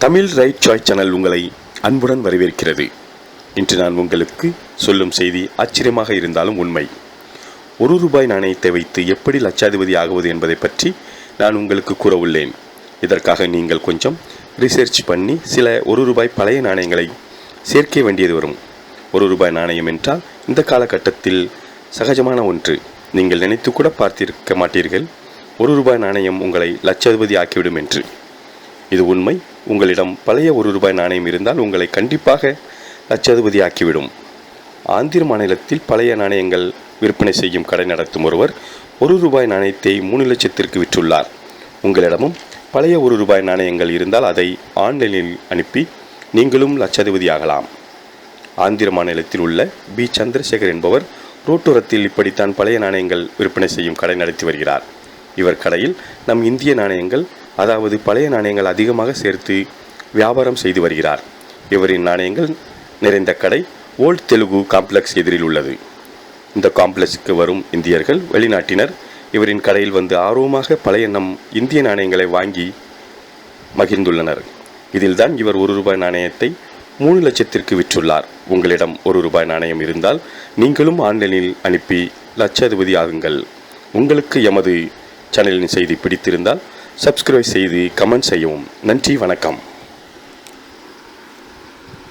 Tamil right choice channel உங்களை அன்புடன் வரவேற்கிறது. இன்று நான் உங்களுக்கு சொல்லும் செய்தி ஆச்சரியமாக இருந்தாலும் உண்மை. ₹1 நாணயத்தை வைத்து எப்படி லட்சாதிபதி ஆகுவது என்பதை பற்றி நான் உங்களுக்கு கூற உள்ளேன். இதற்காக நீங்கள் கொஞ்சம் ரிசர்ச் பண்ணி சில ₹1 பழைய நாணயங்களை சேர்க்க வேண்டியது வரும். ₹1 நாணயம் என்றால் இந்த காலகட்டத்தில் சகஜமான ஒன்று. நீங்கள் நினைத்து கூட பார்த்திருக்க மாட்டீர்கள் ₹1 நாணயம் உங்களை லட்சாதிபதி ஆக்கிவிடும் என்று. இது உண்மை. உங்களிடம் பழைய ₹1 நாணயம் இருந்தால் உங்களை கண்டிப்பாக லட்சாதிபதி ஆக்கிவிடும். ஆந்திர மாநிலத்தில் பழைய நாணயங்கள் விற்பனை செய்யும் கடை நடத்தும் ஒருவர் ₹1 நாணயத்தை 3 லட்சத்திற்கு விற்றுள்ளார். உங்களிடமும் பழைய ₹1 நாணயங்கள் இருந்தால் அதை ஆன்லைனில் அனுப்பி நீங்களும் லட்சாதிபதி ஆகலாம். ஆந்திர மாநிலத்தில் உள்ள பி. சந்திரசேகர் என்பவர் ரோட்டோரத்தில் இப்படித்தான் பழைய நாணயங்கள் விற்பனை செய்யும் கடை நடத்தி வருகிறார். இவர் கடையில் நம் இந்திய நாணயங்கள், அதாவது பழைய நாணயங்கள் அதிகமாக சேர்த்து வியாபாரம் செய்து வருகிறார். இவரின் நாணயங்கள் நிறைந்த கடை ஓல்ட் தெலுங்கு காம்ப்ளெக்ஸ் எதிரில் உள்ளது. இந்த காம்ப்ளெக்ஸுக்கு வரும் இந்தியர்கள், வெளிநாட்டினர் இவரின் கடையில் வந்து ஆர்வமாக பழைய நம் இந்திய நாணயங்களை வாங்கி மகிழ்ந்துள்ளனர். இதில்தான் இவர் ₹1 நாணயத்தை 3 லட்சத்திற்கு விற்றுள்ளார். உங்களிடம் ₹1 நாணயம் இருந்தால் நீங்களும் ஆன்லைனில் அனுப்பி லட்சாதிபதி ஆகுங்கள். உங்களுக்கு எமது சேனலின் செய்தி பிடித்திருந்தால் சப்ஸ்கிரைப் செய்து கமெண்ட் செய்யவும். நன்றி, வணக்கம்.